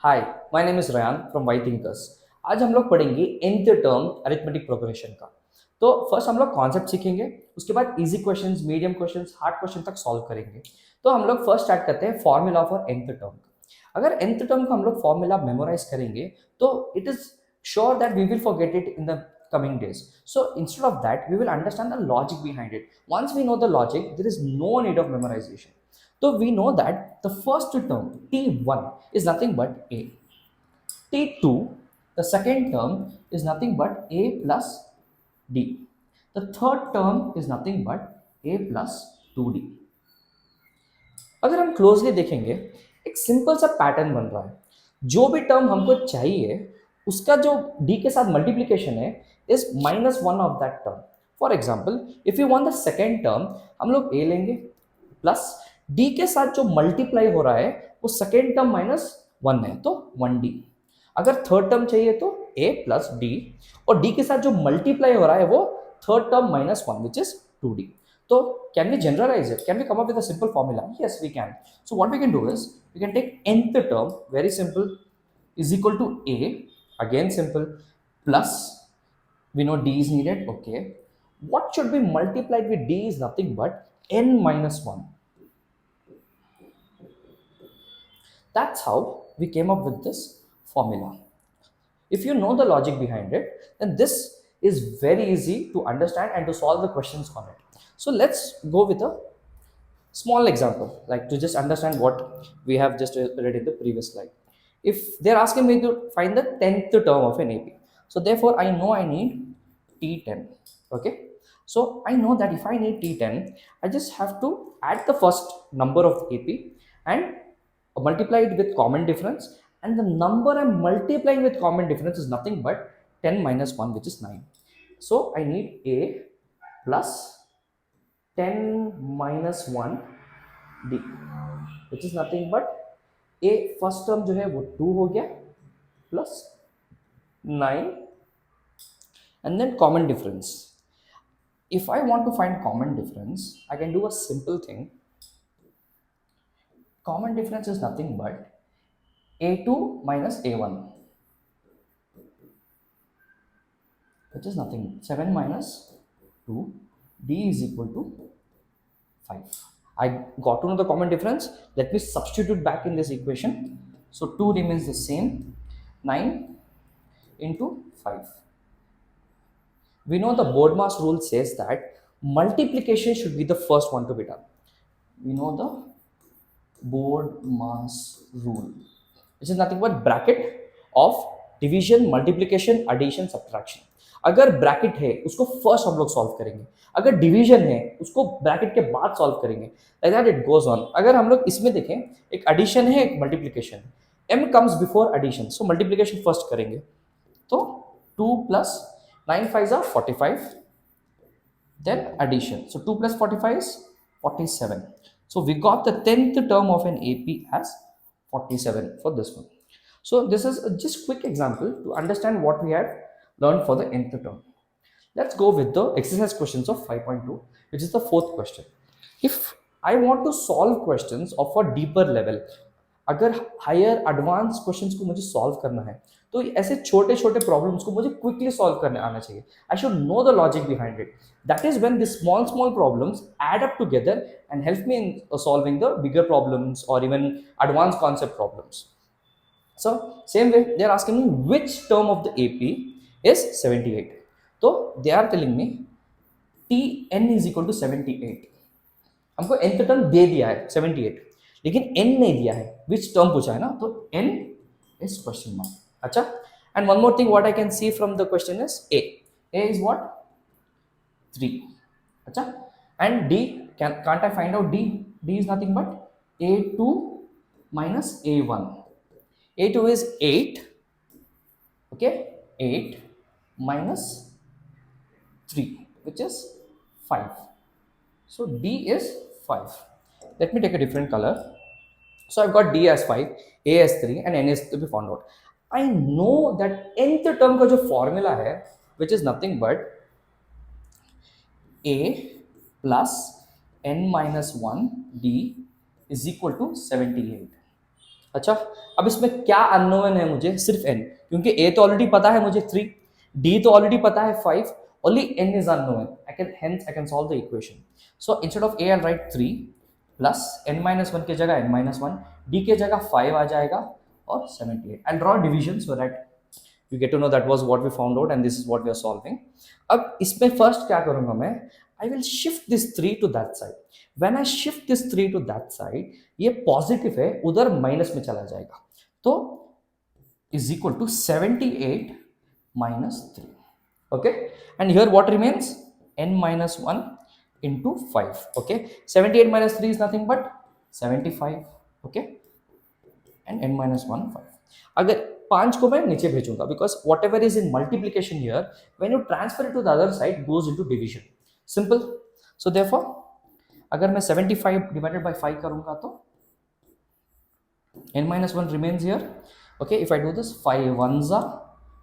Hi, my name is Ryan from Y Thinkers. आज हम लोग पढ़ेंगे nth टर्म अरिथमेटिक प्रोग्रेशन का। तो फर्स्ट हम लोग कॉन्सेप्ट सीखेंगे, उसके बाद easy questions, medium questions, hard question तक सॉल्व करेंगे। तो हम लोग फर्स्ट स्टार्ट करते हैं फॉर्मूला फॉर nth टर्म। अगर nth टर्म का हम लोग फॉर्मूला मेमोराइज करेंगे तो it is sure that we will forget it in the coming days. So instead of that, we will understand the logic behind it. Once we know the logic, there is no need of memorization. So we know that the first term t1 is nothing but a. t2, the second term, is nothing but a plus d. The third term is nothing but a plus 2d. अगर हम closely देखेंगे, एक simple सा pattern बन रहा है। जो भी टर्म हमको चाहिए उसका जो डी के साथ मल्टीप्लीकेशन है is -1 of that term. For example, if you want the second term, हम लोग ए लेंगे प्लस डी के साथ जो मल्टीप्लाई हो रहा है वो सेकेंड टर्म -1 है तो 1d। अगर थर्ड टर्म चाहिए तो a प्लस डी, और डी के साथ जो मल्टीप्लाई हो रहा है वो third term -1 which is 2d. So can we generalize it? Can we come up with a simple formula? Yes, we can. So what we can do is we can take nth term, very simple, is equal to a, again simple, plus we know d is needed. Okay, what should be multiplied with d is nothing but n minus 1. That's how we came up with this formula. If you know the logic behind it, then this is very easy to understand and to solve the questions on it. So let's go with a small example, like to just understand what we have just read in the previous slide. If they're asking me to find the 10th term of an AP, so therefore I know I need T10. Okay, so I know that if I need T10, I just have to add the first number of the AP and multiply it with common difference, and the number I'm multiplying with common difference is nothing but 10 minus 1, which is 9. So I need a plus 10 minus 1 d, which is nothing but a first term जो है वो 2 हो गया plus 9 and then common difference. If I want to find common difference, I can do a simple thing. Common difference is nothing but a2 minus a1, which is nothing 7 minus 2, d is equal to 5. I got to know the common difference. Let me substitute back in this equation. So 2 remains the same, 9 into 5. We know the Bodmas rule says that multiplication should be the first one to be done. We know the Bodmas rule, which is nothing but bracket of division, multiplication, addition, subtraction. अगर bracket है उसको first हम लोग solve करेंगे, अगर division है उसको bracket के बाद सॉल्व करेंगे, like that it goes on. अगर हम लोग इसमें देखें, एक एडिशन है एक मल्टीप्लिकेशन है, m कम्स बिफोर एडिशन, सो मल्टीप्लिकेशन फर्स्ट करेंगे. तो 2 plus 9 5s are 45, then addition, so 2 plus 45 is 47. So we got the 10th term of an AP as 47 for this one. So this is just quick example to understand what we have learned for the nth term. Let's go with the exercise questions of 5.2, which is the fourth question. If I want to solve questions of a deeper level, अगर higher advance questions को मुझे solve करना है तो ऐसे छोटे छोटे problems को मुझे क्विकली सॉल्व करने आना चाहिए. I should know the logic behind it. That is when the small small problems add up together and help me in solving the bigger problems और even advance concept problems. So same way they are asking me which term of the AP is 78. So they are telling me Tn is equal to 78. हमको nth term दे दिया है 78, लेकिन n नहीं दिया है. which term पूछा है ना, तो n is question mark. अच्छा, and one more thing what I can see from the question is a is what 3. अच्छा, and d can't I find out d is nothing but a2 minus a1. a2 is 8, okay, 8 minus 3, which is 5. So d is 5. Let me take a different color. So I've got d as 5, a as 3 and n is to be found out. I know that nth term का जो formula है, which is nothing but a plus n minus 1 d is equal to 78. अच्छा, अब इसमें क्या unknown है मुझे? सिर्फ n, क्योंकि a तो ऑलरेडी पता है मुझे 3, d तो ऑलरेडी पता है 5, only n is unknown. I can solve the equation. So instead of a I'll write 3 plus n minus 1 की जगह n minus 1, d के जगह 5 आ जाएगा और 78. I'll draw division so that you get to know that was what we found out and this is what we are solving. अब इसमें first क्या करूंगा मैं? I will shift this 3 to that side. When I shift this 3 to that side, ये positive है, उधर minus में चला जाएगा, तो is equal to 78 minus 3. Okay, and here what remains? N minus 1 into 5. Okay, 78 minus 3 is nothing but 75. Okay, and n minus 1 5. अगर 5 को मैं नीचे भेजूंगा, because whatever is in multiplication here, when you transfer it to the other side, goes into division. Simple. So therefore, अगर मैं 75 divided by 5 करूंगा तो n minus 1 remains here. Okay, if I do this, 5 ones are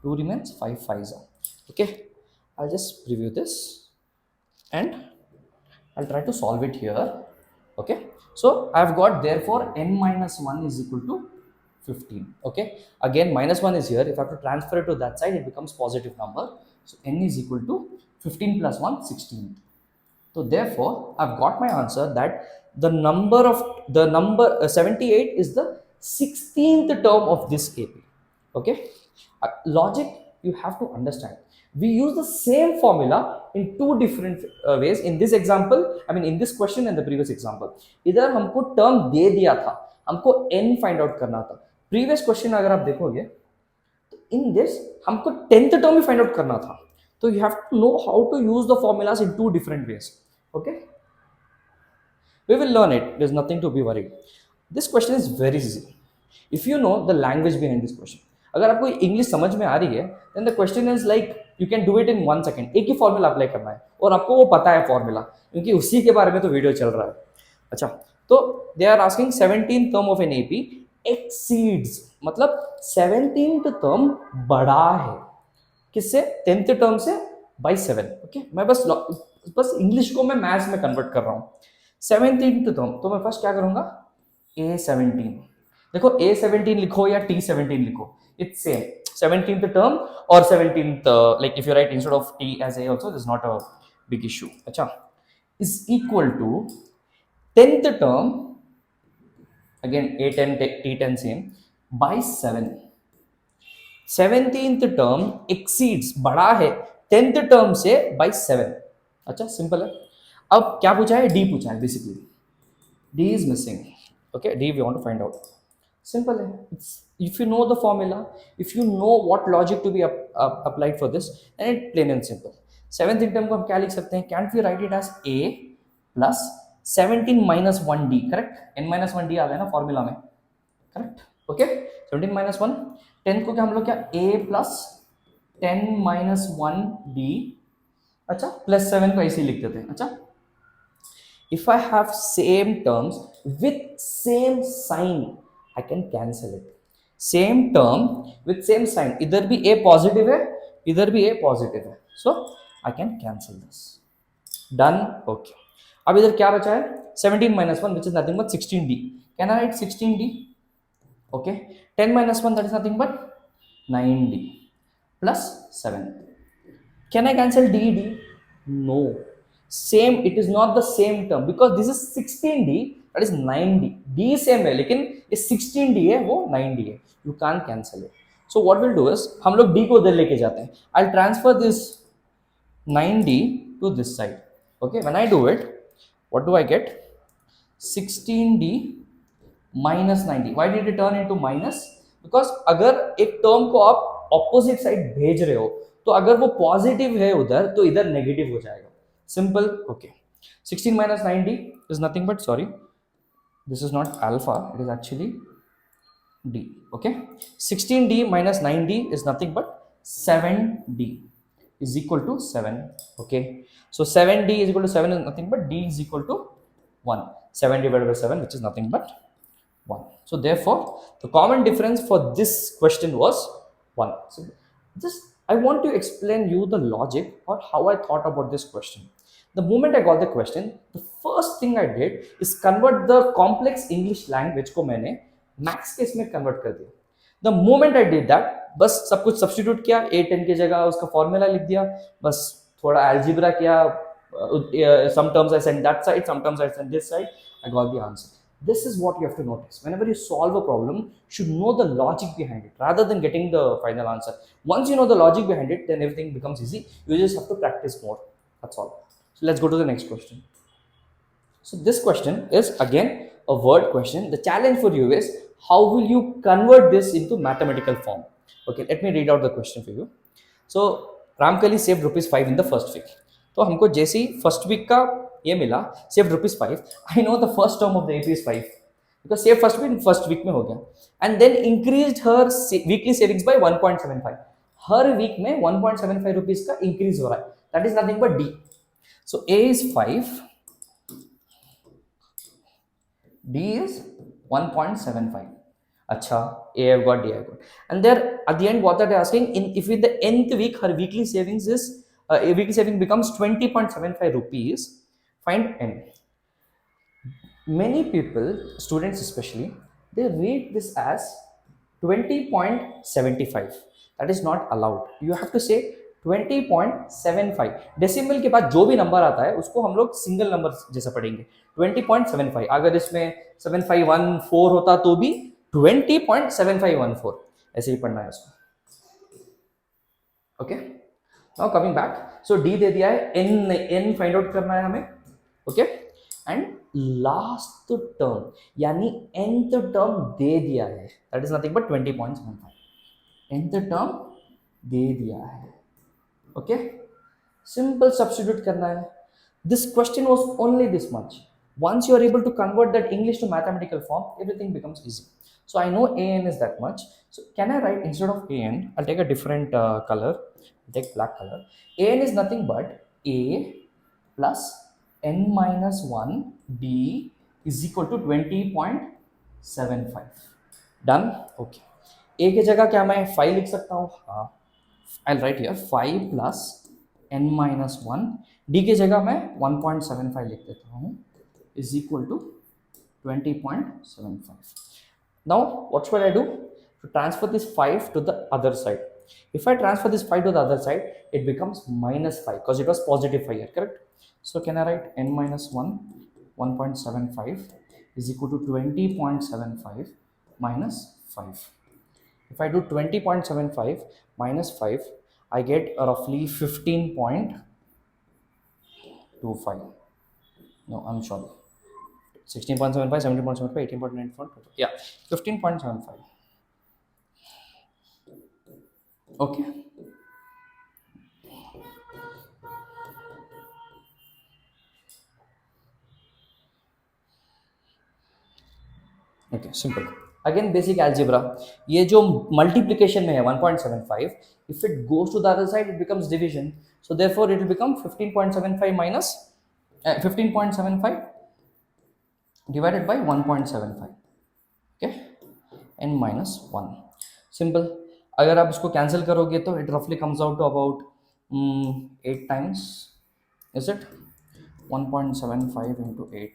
2 remains, 5 5s are. Okay, I'll just preview this and I'll try to solve it here. Okay, so I've got therefore n minus 1 is equal to 15. Okay, again minus 1 is here. If I have to transfer it to that side, it becomes positive number. So n is equal to 15 plus 1 16. So therefore I've got my answer that the number 78 is the 16th term of this AP. Okay, logic you have to understand. We use the same formula in two different ways. In this example, I mean in this question and the previous example, इधर हमको term दे दिया था, हमको n find out करना था. Previous question अगर आप देखोगे, in this हमको 10th term ही find out करना था. So you have to know how to use the formulas in two different ways. Okay, we will learn it. There's nothing to be worried. This question is very easy if you know the language behind this question. अगर आपको English समझ में आ रही है, then the question is like you can do it in 1 second. एक ही formula apply करना है और आपको वो पता है फॉर्मूला, क्योंकि उसी के बारे में तो वीडियो चल रहा है. अच्छा, तो they are asking 17th term of an AP exceeds, मतलब 17th टर्म बड़ा है किससे? 10th टर्म से by 7. ओके, मैं बस इंग्लिश को मैं मैथ्स में कन्वर्ट कर रहा हूँ. 17th टर्म, तो मैं फर्स्ट क्या करूंगा? A17. देखो A17 लिखो या T17 लिखो, it's same. 17th term or 17th, like if you write instead of T as A also, this is not a big issue. अच्छा, is equal to 10th term, again A10 T10 same, by 7. 17th term exceeds, बड़ा है 10th term से by 7. अच्छा, simple है. अब क्या पूछा है? D पूछा है basically. D is missing. Okay, D we want to find out. Simple. It's, if you know the formula, if you know what logic to be applied for this, then it's plain and simple. 7th term को हम क्या लिख सकते हैं? Can't we write it as A plus 17 minus 1D? Correct? N minus 1D आ गया ना formula में. Correct? Okay? 17 minus 1. 10 को क्या हम लोग क्या? A plus 10 minus 1D. अच्छा, plus 7 को ऐसे ही लिख देते हैं. अच्छा, if I have same terms with same sign, I can cancel it. Same term with same sign, इधर भी a positive है, इधर भी a positive है, so I can cancel this. Done. Okay. अब इधर क्या बचा है? 17 minus 1, which is nothing but 16D. Can I write 16D? Okay. 10 minus 1, that is nothing but 9D plus 7. Can I cancel D? No. Same, it is not the same term because this is 16D, that is 9D. D same है, लेकिन ये 16D है, वो 9D है. You can't cancel it. So what we'll do is, हम लोग D को उधर लेके जाते हैं. I'll transfer this 9D to this side. Okay, when I do it, what do I get? 16D minus 9D. Why did it turn into minus? Because अगर एक term को आप ऑपोजिट साइड भेज रहे हो, तो अगर वो पॉजिटिव है उधर, तो इधर नेगेटिव हो जाएगा. Simple. Okay, 16 minus 9D is nothing but, sorry, this is not alpha, it is actually D. Okay, 16D minus 9D is nothing but 7D is equal to 7. Okay, so 7D is equal to 7 is nothing but D is equal to 1. 7 divided by 7, which is nothing but 1. So therefore the common difference for this question was 1. So just I want to explain you the logic or how I thought about this question. The moment I got the question, the first thing I did is convert the complex English language को मैंने max case में convert कर दिया. The moment I did that, बस सब कुछ substitute किया, a10 की जगह उसका फॉर्मूला लिख दिया, बस थोड़ा एल्जिब्रा किया, some terms I sent that side, some terms I sent this side, I got the answer. This is what you have to notice. Whenever you solve a problem, you should know the logic behind it rather than getting the final answer. Once you know the logic behind it, then everything becomes easy. You just have to practice more. That's all. So let's go to the next question. So this question is again a word question. The challenge for you is how will you convert this into mathematical form? Okay, let me read out the question for you. So Ramkali saved ₹5 in the first week. तो हमको जैसे ही first week का ये मिला save ₹5, I know the first term of the AP is 5 because save first week में हो गया and then increase हर वीकली सेविंग्स बाय 1.75. हर वीक में 1.75 रुपीज का इंक्रीज हो रहा है. That is nothing but d. So a is 5, D is 1.75. Acha, A I've got, D I've got. And there at the end, what they're asking, if in the nth week her weekly savings is a weekly saving becomes 20.75 rupees, find N. Many people, students especially, they read this as 20.75. That is not allowed. You have to say 20.75. Decimal के बाद जो भी number आता है उसको हम लोग single number जैसा पढ़ेंगे. 20.75. अगर इसमें 7514 होता तो भी 20.7514 ऐसे ही पढ़ना है उसको. Okay, now coming back. So D दे दिया है, एन फाइंड आउट करना है हमें. ओके, एंड लास्ट टर्म यानी nth टर्म दे दिया है. That is nothing but 20.75. nth term दे दिया है. ओके, सिंपल सब्स्टिट्यूट करना है. This question was only this much. Once you are able to convert that English to mathematical form, everything becomes easy. So I know an is that much. So can I write instead of an, I'll take a different color. I'll take black color. An is nothing but a plus n minus 1 b is equal to 20.75. Done? Okay. a की जगह क्या मैं 5 लिख सकता हूँ? हाँ. I'll write here 5 plus n minus 1. d की जगह मैं 1.75 लिख देता हूँ, is equal to 20.75. Now what should I do? To transfer this 5 to the other side. If I transfer this 5 to the other side, it becomes minus 5 because it was positive 5 here, correct? So can I write n minus 1 1.75 is equal to 20.75 minus 5. If I do 20.75 minus 5, I get roughly 15.25. No, I'm sorry. 16.75, 17.75, 18.94, yeah, 15.75. Okay. Okay, simple. Again, basic algebra. ये जो multiplication में है 1.75, if it goes to the other side, it becomes division. So therefore, it will become 15.75 minus 15.75 divided by 1.75. Okay, n minus 1. Simple. अगर आप इसको cancel करोगे तो it roughly comes out to about 8 times. Is it 1.75 into 8?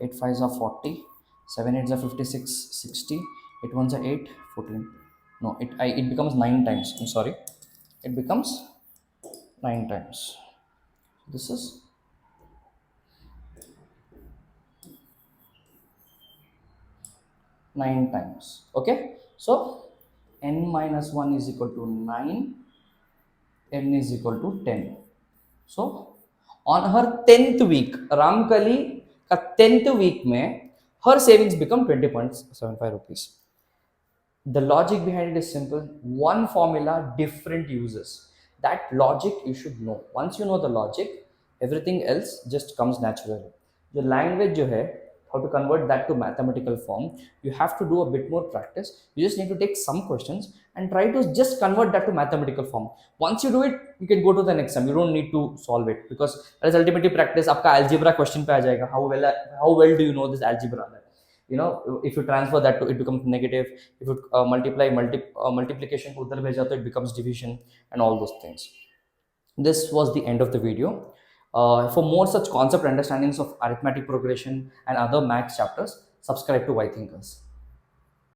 8 5s are 40. 7 8s are 56, 60. 8 1s are 8, 14. No, it becomes 9 times. I'm sorry. It becomes 9 times. This is 9 times. Okay, so n minus 1 is equal to 9, n is equal to 10. So on her 10th week, Ramkali का 10th week में her savings become 20.75 rupees. The logic behind it is simple. One formula, different uses. That logic you should know. Once you know the logic, everything else just comes naturally. The language जो है, how to convert that to mathematical form, you have to do a bit more practice. You just need to take some questions and try to just convert that to mathematical form. Once you do it, you can go to the next sum. You don't need to solve it because that is ultimately practice. आपका algebra question पे आ जाएगा. How well do you know this algebra? You know, if you transfer that to, it becomes negative. If you multiplication को उधर भेजा तो it becomes division and all those things. This was the end of the video. For more such concept understandings of arithmetic progression and other maths chapters, subscribe to Why Thinkers.